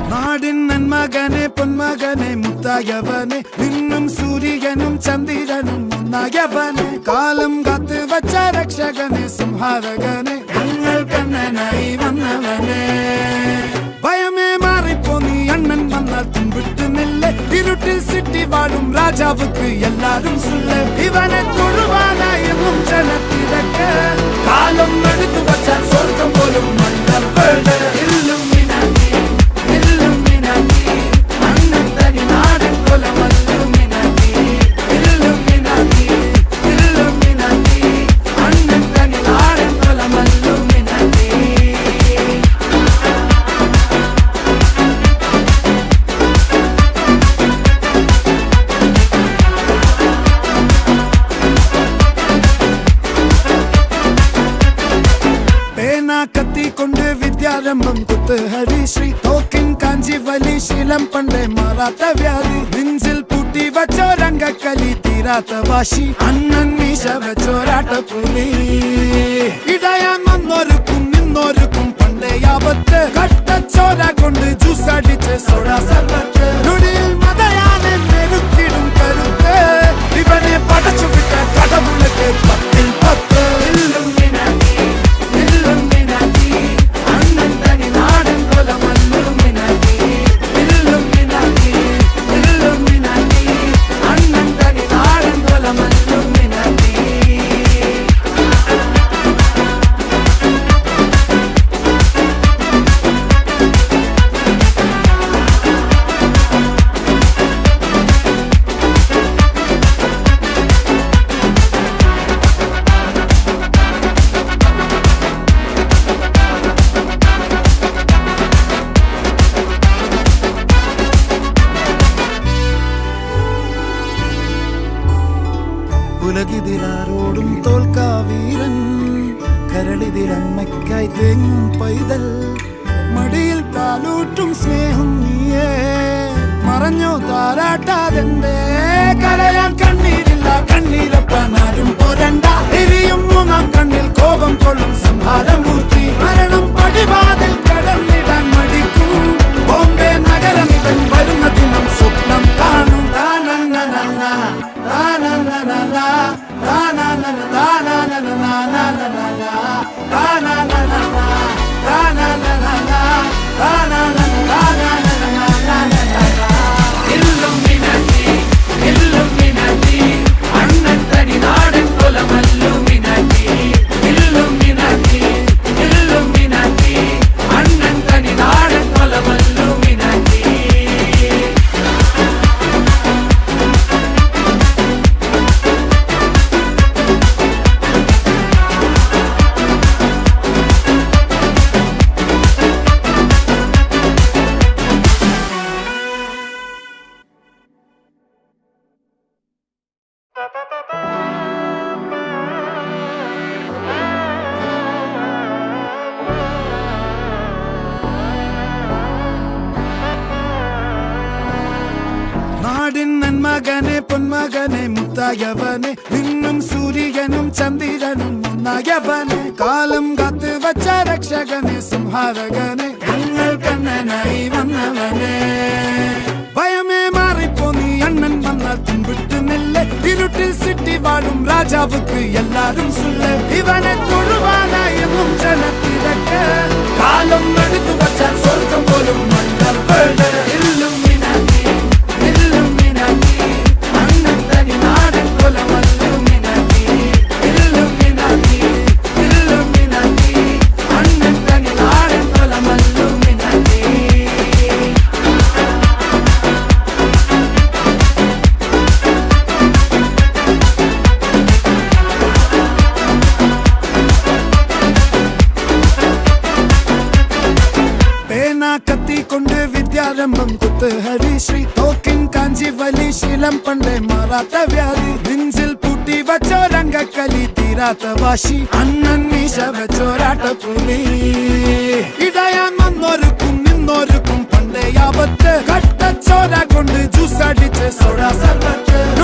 നാടിൻ നന്മകനെ പൊന്മകനെ മുത്തായവനെ നിന്നും സൂര്യനും ചന്ദ്രനും ഒന്നായവനെ കാലം കാത്ത് വച്ച രക്ഷകനെ സംഹാരകനെ ഞങ്ങൾ കണ്ണനായി വന്നവനെ ഭയമേ മാറിപ്പോ നീ അണ്ണൻ വന്നാൽ തുമ്പിട്ടുന്നില്ല ഇരുട്ടിൽ സിറ്റി വാഴും രാജാവുക്ക് എല്ലാരും സുല്ല ഇവനെ തൊഴുവാനായെന്നും ജനത്തിരക്ക് കാലം എടുത്തു വച്ചാൽ സ്വർഗം പോലും മണ്ണപ്പേട് കത്തിക്കൊണ്ട് വിദ്യാരംഭം കുത്ത് ഹരിശ്രീ തോക്കിൻ കാഞ്ചി വലി ശീലം പണ്ടേ മാറാത്ത വ്യാധി നെഞ്ചിൽ പൂട്ടി വച്ചോരംഗക്കലി തീരാത്ത വാശി അണ്ണൻ മീശ വെച്ചോരാട്ട പുലി ഇടയാൻ വന്നോർക്കും നിന്നോർക്കും പണ്ടേ ആപത്ത് കട്ടച്ചോര കൊണ്ട് ജ്യൂസ് അടിച്ച് സോഡാ സർബത്ത് നൊടിയിൽ മതയാനെ മെരുക്കിടും കരുത്ത് ഇവനെ പടച്ചു വിട്ട കടവുള്ളക്ക് 10-10 ഉലകിതിലാരോടും തോൽക്കാ വീരൻ കരളിതിലമ്മയ്ക്കായി തേങ്ങും പൈതൽ മടിയിൽ പാലൂട്ടും സ്നേഹം നീയേ മറഞ്ഞോ താരാട്ടാതെന്റെ കരയാൻ കണ്ണീരില്ല കണ്ണീരപ്പാനാരും പോരണ്ട എരിയും മൂന്നാം കണ്ണിൽ കോപം കൊള്ളും സംഹാരമൂർത്തി മരണം പടിവാതിൽ കടന്നിടാൻ മടിക്കും ബോംബെ നഗരം ഇവൻ വരുന്ന ദിനം സ്വപ്നം കാണും നാടിൻ നന്മകനെ പൊന്മകനെ മുത്തായവനെ നിന്നും സൂര്യനും ചന്ദ്രനും ഒന്നായവനെ കാലം കാത്ത് വച്ച രക്ഷകനെ സംഹാരകനെ ഞങ്ങൾ കണ്ണനായി വന്നവനെ ഭയമേ മാറിപ്പോ നീ അണ്ണൻ വന്നാൽ തുമ്പിട്ടുന്നില്ല ഇരുട്ടിൽ സിറ്റി വാഴും രാജാവുക്ക് എല്ലാരും സുല്ല ഇവനെ തൊഴുവാനായെന്നും ജനത്തിരക്ക് കാലം എടുത്തു വച്ചാൽ സ്വർഗം പോലും മണ്ണപ്പേട് കത്തിക്കൊണ്ട് വിദ്യാരംഭം കുത്ത് ഹരിശ്രീ തോക്കിൻ കാഞ്ചി വലി ശീലം പണ്ടേ മാറാത്ത വ്യാധി നെഞ്ചിൽ പൂട്ടി വച്ചോരംഗക്കലി തീരാത്ത വാശി അണ്ണൻ മീശ വെച്ചോരാട്ട പുലി ഇടയാൻ വന്നോർക്കും നിന്നോർക്കും പണ്ടേ ആപത്ത് കട്ടച്ചോര കൊണ്ട് ജ്യൂസ് അടിച്ച് സോഡ സർബത്ത്